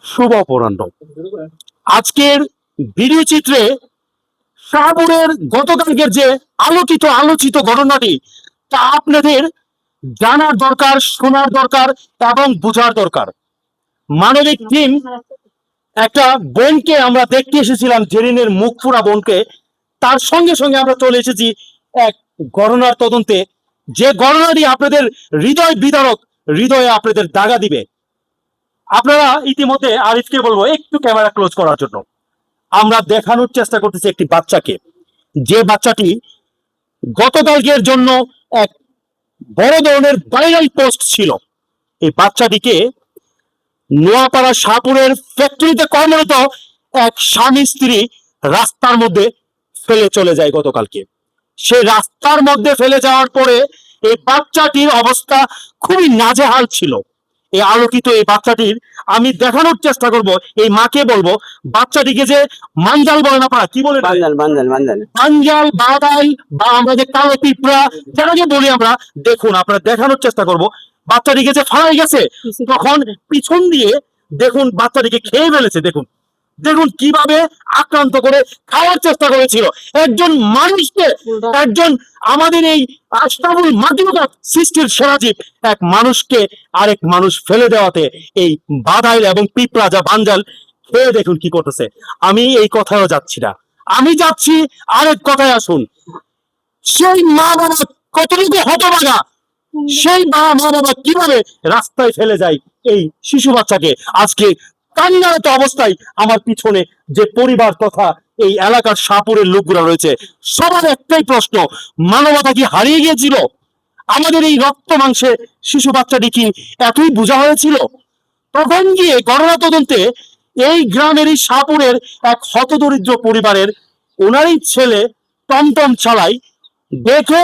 শুভ অপরাহ্ন। আজকের ভিডিও চিত্রে শাহপুরের গতকালকের যে আলোচিত ঘটনাটি তা আপনাদের জানার দরকার, শোনার দরকার এবং বোঝার দরকার। মানবিক টিম একটা বোনকে আমরা দেখতে এসেছিলাম, জেরিনের মুখ পুরা বোনকে। তার সঙ্গে সঙ্গে আমরা চলে এসেছি এক ঘটনার তদন্তে, যে ঘটনাটি আপনাদের হৃদয় বিদারক, হৃদয়ে আপনাদের দাগা দিবে। আপনারা ইতিমধ্যে আরিফকে বলবো একটু ক্যামেরা ক্লোজ করার জন্য। আমরা দেখানোর চেষ্টা করতেছি একটি বাচ্চাকে, যে বাচ্চাটি গতকালকের জন্য এক বড় ধরনের ভাইরাল পোস্ট ছিল। এই বাচ্চাটিকে নোয়াপাড়া শাহপুরের ফ্যাক্টরিতে কর্মরত এক স্বামী স্ত্রী রাস্তার মধ্যে ফেলে চলে যায় গতকালকে। সে রাস্তার মধ্যে ফেলে যাওয়ার পরে এই বাচ্চাটির অবস্থা খুবই নাজেহাল ছিল। এই আলোকিত এই বাচ্চাটির আমি দেখানোর চেষ্টা করব, এই মাকে বলবো বাচ্চাটিকে যে মাঞ্জাল বলে না, পারা কি বলে, মাঞ্জাল বাদাই বা আমরা যে কালো পিঁপড়া যাকে বলি আমরা, দেখুন আপনারা দেখানোর চেষ্টা করব। বাচ্চাটিকে যে ফালাই গেছে, তখন পিছন দিয়ে দেখুন বাচ্চাটিকে খেয়ে ফেলেছে। দেখুন দেখুন কিভাবে আক্রান্ত করে খাওয়ার চেষ্টা করেছিল একজন মানুষকে, একজন আমাদের এই আশরাফুল মাখলুকাত সৃষ্টির সেরাজীব এক মানুষকে আরেক মানুষ ফেলে দেওয়াতে এই বাদাইল এবং পিঁপড়া যা বানজাল খেয়ে দেখুন কি করতেছে। আমি এই কথায়ও যাচ্ছি না, আমি যাচ্ছি আরেক কথায়। আসুন, সেই মা বাবা কতটুকু হতভাগা, সেই মা বাবা কিভাবে রাস্তায় ফেলে যায় এই শিশু বাচ্চাকে। আজকে কান্নারত অবস্থায় আমার পিছনে যে পরিবার তথা এই এলাকার শাহপুরের লোকগুলা রয়েছে, সবার একটাই প্রশ্ন, মানবতা কি হারিয়ে গিয়েছিল? আমাদের এই রক্ত মাংসে শিশু বাচ্চাটি কি এতই বোঝা হয়েছিল? তখন গিয়ে ঘটনা তদন্তে এই গ্রামের এই শাহপুরের এক হতদরিদ্র পরিবারের ওনারই ছেলে টমটম চালাই, দেখে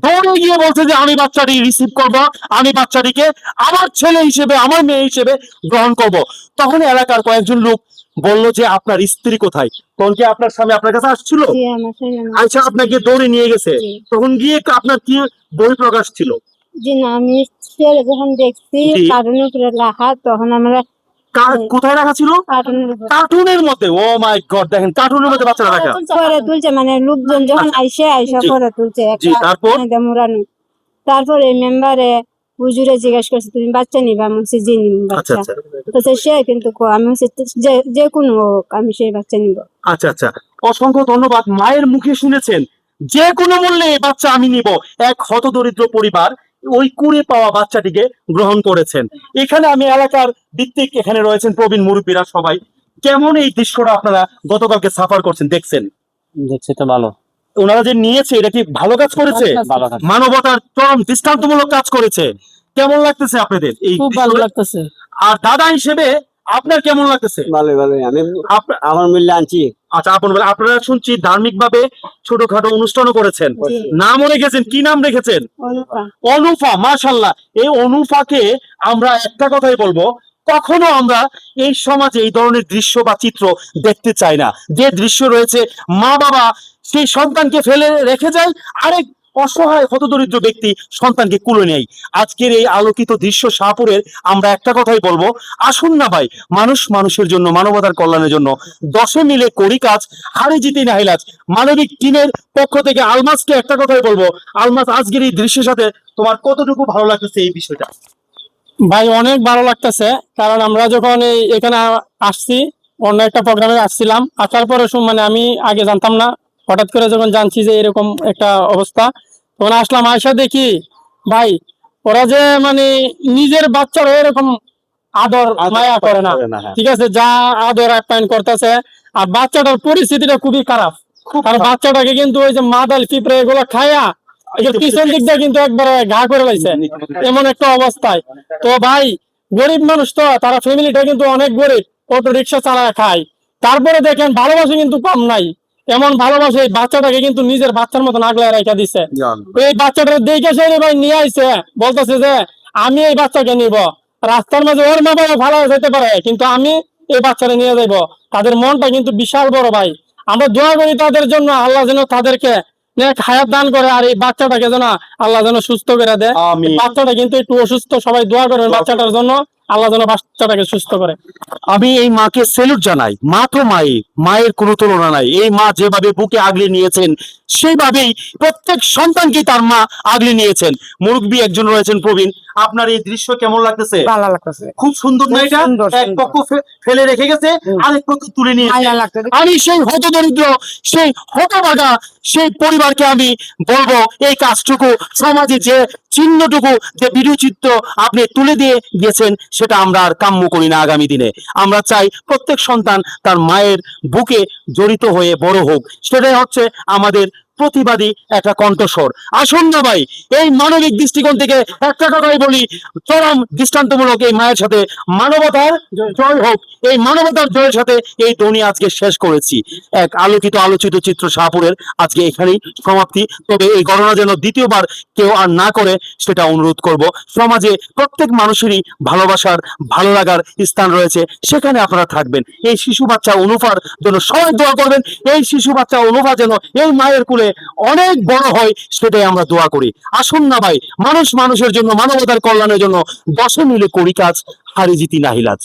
দৌড়ে গিয়ে বলছে যে আমি বাচ্চাটি রিসিভ করব, আমি বাচ্চাটিকে আমার ছেলে হিসেবে, আমার মেয়ে হিসেবে গ্রহণ করব। তখন এলাকার কয়েকজন লোক বললো যে আপনার স্ত্রী কোথায়? তখন কি আপনার স্বামী আপনার কাছে আসছিল? আচ্ছা, আপনাকে দৌড়ে নিয়ে গেছে। তখন গিয়ে আপনার কি বই প্রকাশ ছিল? জি না, আমি যখন দেখছি কার্টুনের উপরে রাখা, তখন আমরা কোথায় রাখা ছিল? কার্টুনের মধ্যে। ও মাই গড, দেখেন কার্টুনের মধ্যে বাচ্চারা রাখা। পরে তুলছে, মানে লোকজন যখন আইসা পরে তুলছে। তারপর এই মেম্বারে হুজুরে জিজ্ঞাসা করছে তুমি বাচ্চা নিবা? আমি বলছি জি নিব বাচ্চা। তো সে কিন্তু আমি যে কোনো হোক আমি সেই বাচ্চা নিব। আচ্ছা আচ্ছা, অসংখ্য ধন্যবাদ। মায়ের মুখে শুনেছেন যে কোনো মূল্যে এই বাচ্চা আমি নিব। এক হতদরিদ্র পরিবার ওই কুড়ে পাওয়া বাচ্চাটিকে গ্রহণ করেছেন। এখানে আমি এলাকার ভিত্তিক এখানে রয়েছেন প্রবীণ মুরব্বীরা সবাই। কেমন এই দৃশ্যটা আপনারা গতকালকে সাফার করছেন, দেখছেন? দেখছি তো ভালো। ওনারা যে নিয়েছে এটা কি ভালো কাজ করেছে? মানবতার চরম দৃষ্টান্তমূলক কাজ করেছে। কেমন লাগতেছে আপনাদের? এই খুব ভালো লাগতেছে। আর দাদা হিসেবে আপনার কেমন লাগতেছে? ভালো ভালো, আমি আমার মূল্যে আনছি। আচ্ছা, আপনারা শুনছি ধার্মিক ভাবে ছোটখাটো অনুষ্ঠানও করেছেন, নামও রেখেছেন। কি নাম রেখেছেন? অনুফা। মাশাআল্লাহ। এই অনুফাকে আমরা একটা কথাই বলবো, কখনো আমরা এই সমাজে এই ধরনের দৃশ্য বা চিত্র দেখতে চাই না। যে দৃশ্য রয়েছে, মা বাবা সেই সন্তানকে ফেলে রেখে যায়, আরেক অসহায় হতদরিদ্র ব্যক্তি সন্তানকে কুলে নেয়। আজকের এই আলোকিত দৃশ্য শাহপুরের, আমরা একটা কথাই বলবো, আসুন না ভাই, মানুষ মানুষের জন্য, মানবতার কল্যাণের জন্য দশে মিলে করি কাজ, হারে জিতে নাহিলাজ। মানবিক টিমের পক্ষ থেকে আলমাসকে একটা কথাই বলবো, আলমাস আজকের এই দৃশ্যের সাথে তোমার কতটুকু ভালো লাগতেছে এই বিষয়টা? ভাই অনেক ভালো লাগতেছে, কারণ আমরা যখন এখানে আসছি, অন্য একটা প্রোগ্রামে আসছিলাম, আসার পরে মানে আমি আগে জানতাম না, হঠাৎ করে যখন জানছি যে এরকম একটা অবস্থা, তখন আসলাম। আয়সা দেখি ভাই ওরা যে মানে নিজের বাচ্চারা এরকম আদর মায়া করে না, ঠিক আছে, যা আদর আপ্যায়ন করতেছে। আর বাচ্চাটার পরিস্থিতিটা খুবই খারাপ, কারণ বাচ্চাটাকে কিন্তু ওই যে মাদাল পিঁপড়ে এগুলো খায়া পিছন দিক দিয়ে কিন্তু একবারে ঘা করে লাইছে, এমন একটা অবস্থায়। তো ভাই গরিব মানুষ তো, তারা ফ্যামিলিটা কিন্তু অনেক গরিব, অটো রিক্সা চালায় খায়। তারপরে দেখেন ভালোবাসা কিন্তু কম নাই, এমন ভালোবাসে এই বাচ্চাটাকে কিন্তু নিজের বাচ্চার মতন আগলায় রেখে দিছে। এই বাচ্চাটা দেখে সে ভাই নিয়ে আইছে, বলতেছে যে আমি এই বাচ্চাকে নিব। রাস্তার মাঝে ওর মা বাবা ভালো যেতে পারে, কিন্তু আমি এই বাচ্চাটা নিয়ে যাইবো। তাদের মনটা কিন্তু বিশাল বড় ভাই। আমরা দোয়া করি তাদের জন্য, আল্লাহ যেন তাদেরকে হায়াত দান করে, আর এই বাচ্চাটাকে যেন আল্লাহ যেন সুস্থ করে দেয়। বাচ্চাটা কিন্তু একটু অসুস্থ, সবাই দোয়া করেন বাচ্চাটার জন্য। আল্লাহ যেন বাচ্চাটাকে সুস্থ করে। আমি এই মাকে সেলুট জানাই। মা তো মায়ের কোনো তুলনা নাই। এই মা যেভাবে বুকে আগলে নিয়েছেন সেইভাবেই প্রত্যেক সন্তানকে তার মা আগলে নিয়েছেন। মুরব্বী একজন রয়েছেন প্রবীণ, আপনার এই দৃশ্য কেমন লাগতেছে? ভালো লাগতেছে, খুব সুন্দর না খুব এটা? সুন্দর, এক সুন্দর। পক্ষ ফেলে রেখে গেছে, আরেক পক্ষ তুলে নিয়েছে। মায়া লাগতেছে। আমি সেই হতদরিদ্র, সেই হতভাগা, সেই পরিবারকে আমি বলবো এই কাজটুকু, সমাজে যে চিহ্নটুকু, যে ভিডিও চিত্র আপনি তুলে দিয়ে গেছেন, সেটা আমরা আর কাম্য করি না আগামী দিনে। আমরা চাই প্রত্যেক সন্তান তার মায়ের বুকে জড়িত হয়ে বড় হোক। সেটাই হচ্ছে আমাদের প্রতিবাদী একটা কণ্ঠস্বর। আসুন না ভাই, এই মানবিক দৃষ্টিকোণ থেকে একটা কথাই বলি, চরম দৃষ্টান্তমূলক এই মায়ের সাথে মানবতার জয় হোক। এই মানবতার জয়ের সাথে এই ধ্বনি আজকে শেষ করেছি। এক আলোকিত আলোচিত চিত্র শাহপুরের আজকে এখানেই সমাপ্তি। তবে এই ঘটনা যেন দ্বিতীয়বার কেউ আর না করে সেটা অনুরোধ করব। সমাজে প্রত্যেক মানুষেরই ভালোবাসার, ভালো লাগার স্থান রয়েছে, সেখানে আপনারা থাকবেন। এই শিশু বাচ্চা অনুফার জন্য সবাই দোয়া করবেন। এই শিশু বাচ্চা অনুফা যেন এই মায়ের কুলে অনেক বড় হয়, সেটাই আমরা দোয়া করি। আসুন না ভাই, মানুষের জন্য, মানবতার কল্যাণের জন্য দশে মিলে করি কাজ, হারি জিতি নাহিলাজ।